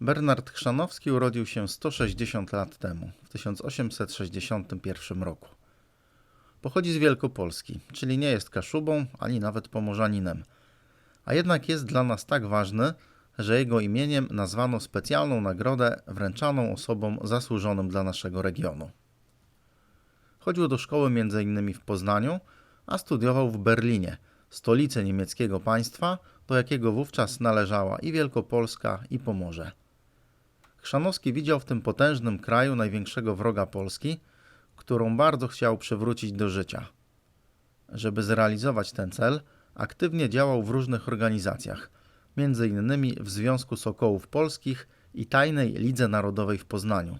Bernard Chrzanowski urodził się 160 lat temu, w 1861 roku. Pochodzi z Wielkopolski, czyli nie jest Kaszubą, ani nawet Pomorzaninem. A jednak jest dla nas tak ważny, że jego imieniem nazwano specjalną nagrodę wręczaną osobom zasłużonym dla naszego regionu. Chodził do szkoły m.in. w Poznaniu, a studiował w Berlinie, stolicy niemieckiego państwa, do jakiego wówczas należała i Wielkopolska, i Pomorze. Chrzanowski widział w tym potężnym kraju największego wroga Polski, którą bardzo chciał przywrócić do życia. Żeby zrealizować ten cel, aktywnie działał w różnych organizacjach, m.in. w Związku Sokołów Polskich i Tajnej Lidze Narodowej w Poznaniu.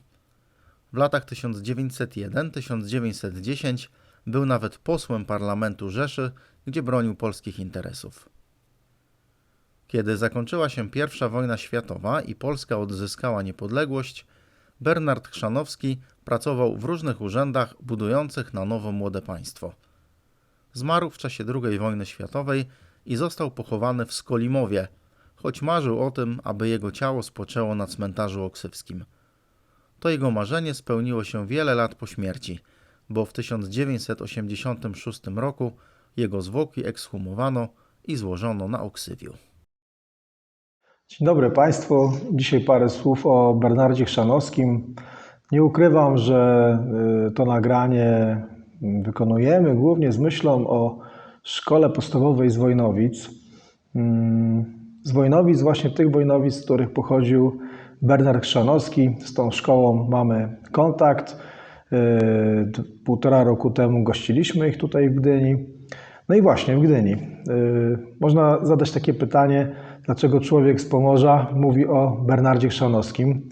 W latach 1901-1910 był nawet posłem Parlamentu Rzeszy, gdzie bronił polskich interesów. Kiedy zakończyła się I wojna światowa i Polska odzyskała niepodległość, Bernard Chrzanowski pracował w różnych urzędach budujących na nowo młode państwo. Zmarł w czasie II wojny światowej i został pochowany w Skolimowie, choć marzył o tym, aby jego ciało spoczęło na cmentarzu oksywskim. To jego marzenie spełniło się wiele lat po śmierci, bo w 1986 roku jego zwłoki ekshumowano i złożono na Oksywiu. Dzień dobry Państwu. Dzisiaj parę słów o Bernardzie Chrzanowskim. Nie ukrywam, że to nagranie wykonujemy głównie z myślą o szkole podstawowej z Wojnowic. Z Wojnowic, właśnie tych Wojnowic, z których pochodził Bernard Chrzanowski. Z tą szkołą mamy kontakt. 1,5 roku temu gościliśmy ich tutaj w Gdyni. No i właśnie w Gdyni. Można zadać takie pytanie, dlaczego człowiek z Pomorza mówi o Bernardzie Chrzanowskim,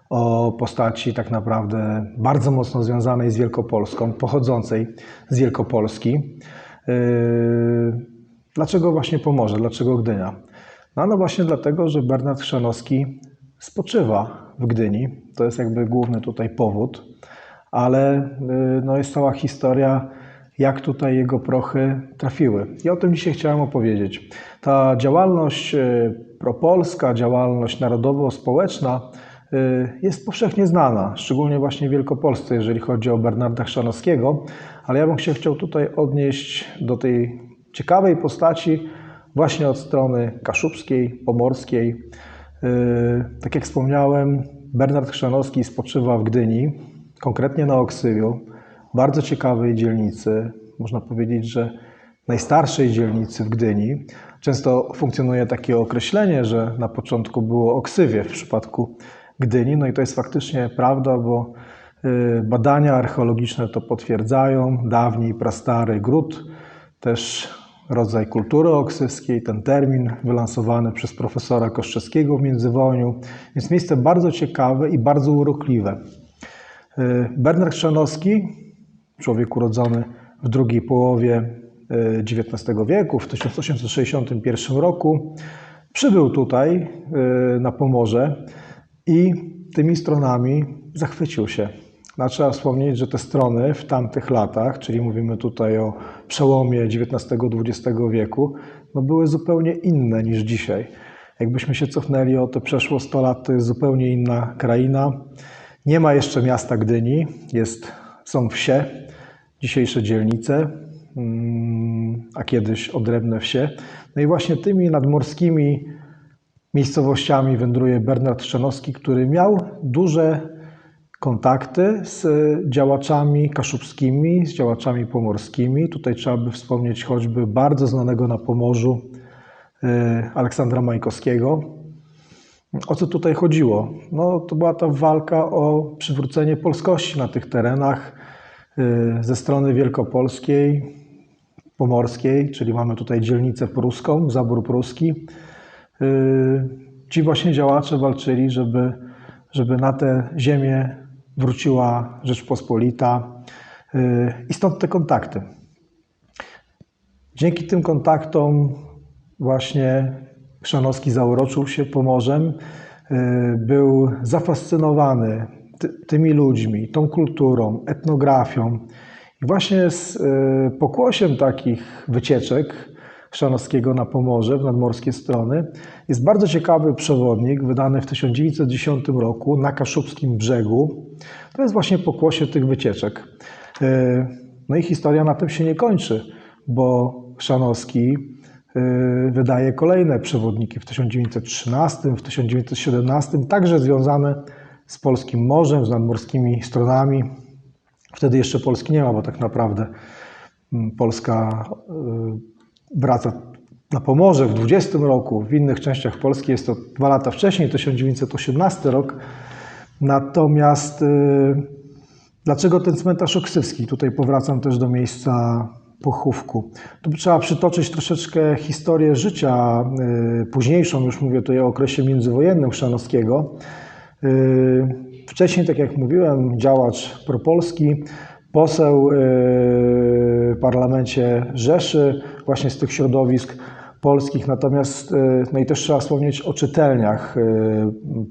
o postaci tak naprawdę bardzo mocno związanej z Wielkopolską, pochodzącej z Wielkopolski. Dlaczego właśnie Pomorze, dlaczego Gdynia? No właśnie dlatego, że Bernard Chrzanowski spoczywa w Gdyni. To jest jakby główny tutaj powód, ale no jest cała historia, jak tutaj jego prochy trafiły. I o tym dzisiaj chciałem opowiedzieć. Ta działalność propolska, działalność narodowo-społeczna jest powszechnie znana, szczególnie właśnie w Wielkopolsce, jeżeli chodzi o Bernarda Chrzanowskiego, ale ja bym się chciał tutaj odnieść do tej ciekawej postaci właśnie od strony kaszubskiej, pomorskiej. Tak jak wspomniałem, Bernard Chrzanowski spoczywa w Gdyni, konkretnie na Oksywiu, bardzo ciekawej dzielnicy, można powiedzieć, że najstarszej dzielnicy w Gdyni. Często funkcjonuje takie określenie, że na początku było Oksywie w przypadku Gdyni, no i to jest faktycznie prawda, bo badania archeologiczne to potwierdzają. Dawniej prastary gród, też rodzaj kultury oksywskiej, ten termin wylansowany przez profesora Koszczewskiego w międzywojniu. Jest miejsce bardzo ciekawe i bardzo urokliwe. Bernard Chrzanowski, człowiek urodzony w drugiej połowie XIX wieku, w 1861 roku, przybył tutaj na Pomorze i tymi stronami zachwycił się. Trzeba wspomnieć, że te strony w tamtych latach, czyli mówimy tutaj o przełomie XIX-XX wieku, no były zupełnie inne niż dzisiaj. Jakbyśmy się cofnęli o te przeszło 100 lat, to jest zupełnie inna kraina. Nie ma jeszcze miasta Gdyni, są wsie, dzisiejsze dzielnice, a kiedyś odrębne wsie. No i właśnie tymi nadmorskimi miejscowościami wędruje Bernard Chrzanowski, który miał duże kontakty z działaczami kaszubskimi, z działaczami pomorskimi. Tutaj trzeba by wspomnieć choćby bardzo znanego na Pomorzu Aleksandra Majkowskiego. O co tutaj chodziło? No, to była ta walka o przywrócenie polskości na tych terenach ze strony wielkopolskiej, pomorskiej, czyli mamy tutaj dzielnicę pruską, zabór pruski. Ci właśnie działacze walczyli, żeby na tę ziemię wróciła Rzeczpospolita i stąd te kontakty. Dzięki tym kontaktom właśnie Chrzanowski zauroczył się Pomorzem, był zafascynowany tymi ludźmi, tą kulturą, etnografią. I właśnie z pokłosiem takich wycieczek Chrzanowskiego na Pomorze, w nadmorskie strony. Jest bardzo ciekawy przewodnik, wydany w 1910 roku na Kaszubskim Brzegu. To jest właśnie pokłosie tych wycieczek. No i historia na tym się nie kończy, bo Chrzanowski wydaje kolejne przewodniki w 1913, w 1917, także związane z polskim morzem, z nadmorskimi stronami. Wtedy jeszcze Polski nie ma, bo tak naprawdę Polska wraca na Pomorze w 20 roku. W innych częściach Polski jest to 2 lata wcześniej, 1918 rok. Natomiast dlaczego ten cmentarz oksywski? Tutaj powracam też do miejsca pochówku. Tu trzeba przytoczyć troszeczkę historię życia późniejszą, już mówię tutaj o okresie międzywojennym Chrzanowskiego. Wcześniej, tak jak mówiłem, działacz propolski, poseł w parlamencie Rzeszy, właśnie z tych środowisk polskich. Natomiast, no i też trzeba wspomnieć o czytelniach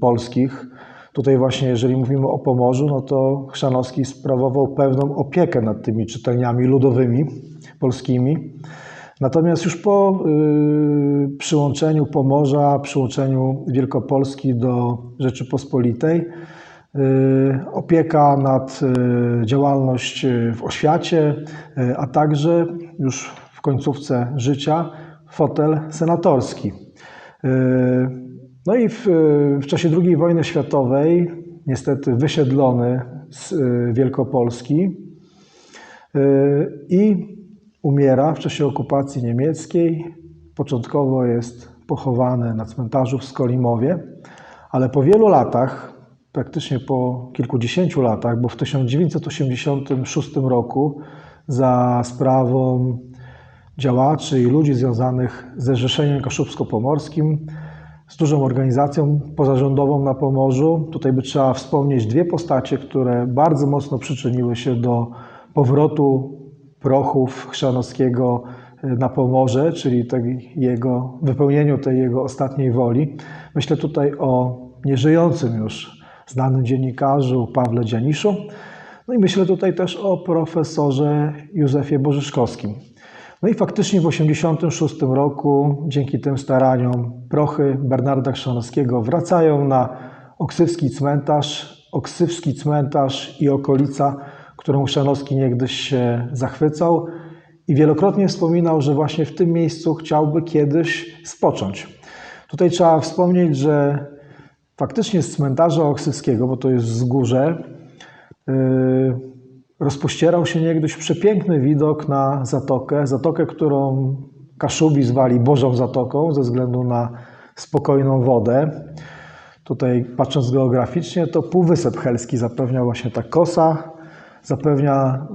polskich. Tutaj właśnie, jeżeli mówimy o Pomorzu, no to Chrzanowski sprawował pewną opiekę nad tymi czytelniami ludowymi, polskimi. Natomiast już po przyłączeniu Pomorza, przyłączeniu Wielkopolski do Rzeczypospolitej, opieka nad działalność w oświacie, a także już w końcówce życia fotel senatorski. No i w czasie II wojny światowej niestety wysiedlony z Wielkopolski i umiera w czasie okupacji niemieckiej. Początkowo jest pochowany na cmentarzu w Skolimowie, ale po wielu latach, praktycznie po kilkudziesięciu latach, bo w 1986 roku za sprawą działaczy i ludzi związanych ze Zrzeszeniem Kaszubsko-Pomorskim, z dużą organizacją pozarządową na Pomorzu. Tutaj by trzeba wspomnieć 2 postacie, które bardzo mocno przyczyniły się do powrotu prochów Chrzanowskiego na Pomorze, czyli wypełnieniu tej jego ostatniej woli. Myślę tutaj o nieżyjącym już znanym dziennikarzu Pawle Dzianiszu. No i myślę tutaj też o profesorze Józefie Bożyszkowskim. No i faktycznie w 1986 roku, dzięki tym staraniom, prochy Bernarda Chrzanowskiego wracają na Oksywski cmentarz i okolica, którą Chrzanowski niegdyś się zachwycał i wielokrotnie wspominał, że właśnie w tym miejscu chciałby kiedyś spocząć. Tutaj trzeba wspomnieć, że faktycznie z cmentarza oksywskiego, bo to jest wzgórze, rozpościerał się niegdyś przepiękny widok na zatokę, którą Kaszubi zwali Bożą Zatoką ze względu na spokojną wodę. Tutaj patrząc geograficznie, to Półwysep Helski zapewnia właśnie ta kosa, zapewnia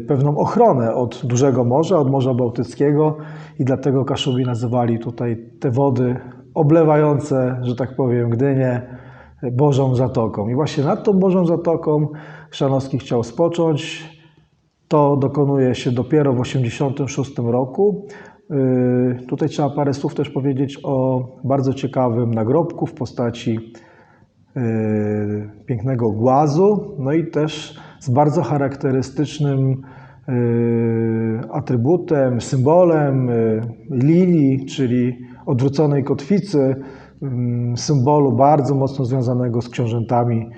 pewną ochronę od dużego morza, od Morza Bałtyckiego i dlatego Kaszubi nazywali tutaj te wody oblewające, że tak powiem, Gdynię, Bożą Zatoką. I właśnie nad tą Bożą Zatoką Chrzanowski chciał spocząć. To dokonuje się dopiero w 1986 roku. Tutaj trzeba parę słów też powiedzieć o bardzo ciekawym nagrobku w postaci pięknego głazu, no i też z bardzo charakterystycznym atrybutem, symbolem lilii, czyli odwróconej kotwicy, symbolu bardzo mocno związanego z książętami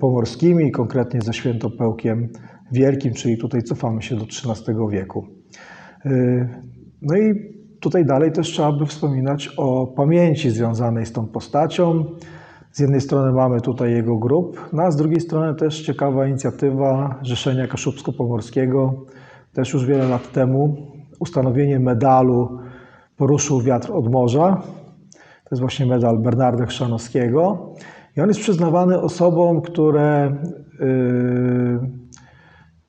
pomorskimi, konkretnie ze Świętopełkiem Wielkim, czyli tutaj cofamy się do XIII wieku. No i tutaj dalej też trzeba by wspominać o pamięci związanej z tą postacią. Z jednej strony mamy tutaj jego grób, no a z drugiej strony też ciekawa inicjatywa Zrzeszenia Kaszubsko-Pomorskiego, też już wiele lat temu, ustanowienie medalu Poruszył wiatr od morza. To jest właśnie medal Bernarda Chrzanowskiego i on jest przyznawany osobom, które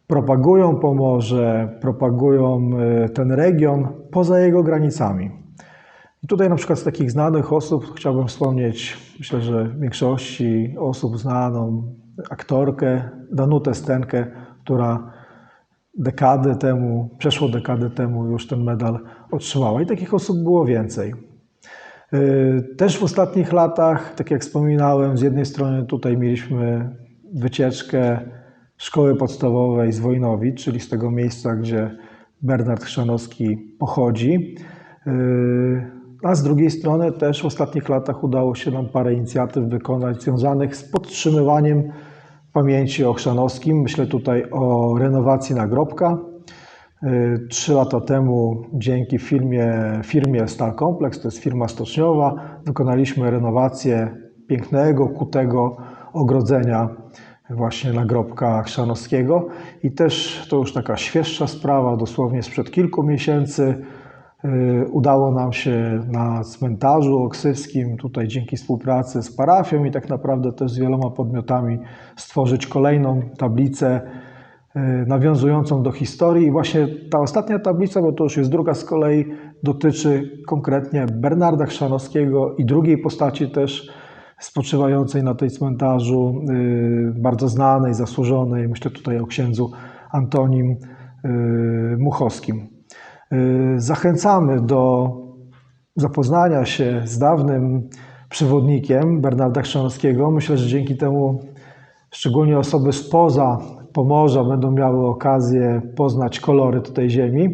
propagują Pomorze, propagują ten region poza jego granicami. I tutaj na przykład z takich znanych osób chciałbym wspomnieć, myślę, że w większości osób znaną aktorkę Danutę Stenkę, która przeszło dekadę temu już ten medal otrzymała. I takich osób było więcej. Też w ostatnich latach, tak jak wspominałem, z jednej strony tutaj mieliśmy wycieczkę szkoły podstawowej z Wojnowic, czyli z tego miejsca, gdzie Bernard Chrzanowski pochodzi. A z drugiej strony też w ostatnich latach udało się nam parę inicjatyw wykonać związanych z podtrzymywaniem pamięci o Chrzanowskim. Myślę tutaj o renowacji nagrobka. 3 lata temu dzięki firmie Stal Complex, to jest firma stoczniowa, wykonaliśmy renowację pięknego, kutego ogrodzenia właśnie nagrobka Chrzanowskiego i też to już taka świeższa sprawa, dosłownie sprzed kilku miesięcy udało nam się na cmentarzu oksywskim, tutaj dzięki współpracy z parafią i tak naprawdę też z wieloma podmiotami stworzyć kolejną tablicę nawiązującą do historii. I właśnie ta ostatnia tablica, bo to już jest druga z kolei, dotyczy konkretnie Bernarda Chrzanowskiego i drugiej postaci też spoczywającej na tej cmentarzu, bardzo znanej, zasłużonej. Myślę tutaj o księdzu Antonim Muchowskim. Zachęcamy do zapoznania się z dawnym przewodnikiem Bernarda Chrzanowskiego. Myślę, że dzięki temu szczególnie osoby spoza Pomorza będą miały okazję poznać koloryt tej ziemi.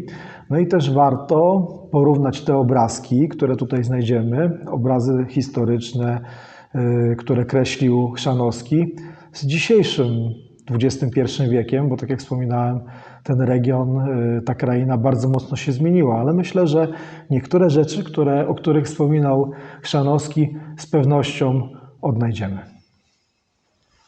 No i też warto porównać te obrazki, które tutaj znajdziemy, obrazy historyczne, które kreślił Chrzanowski, z dzisiejszym XXI wiekiem, bo tak jak wspominałem, ten region, ta kraina bardzo mocno się zmieniła, ale myślę, że niektóre rzeczy, o których wspominał Chrzanowski, z pewnością odnajdziemy.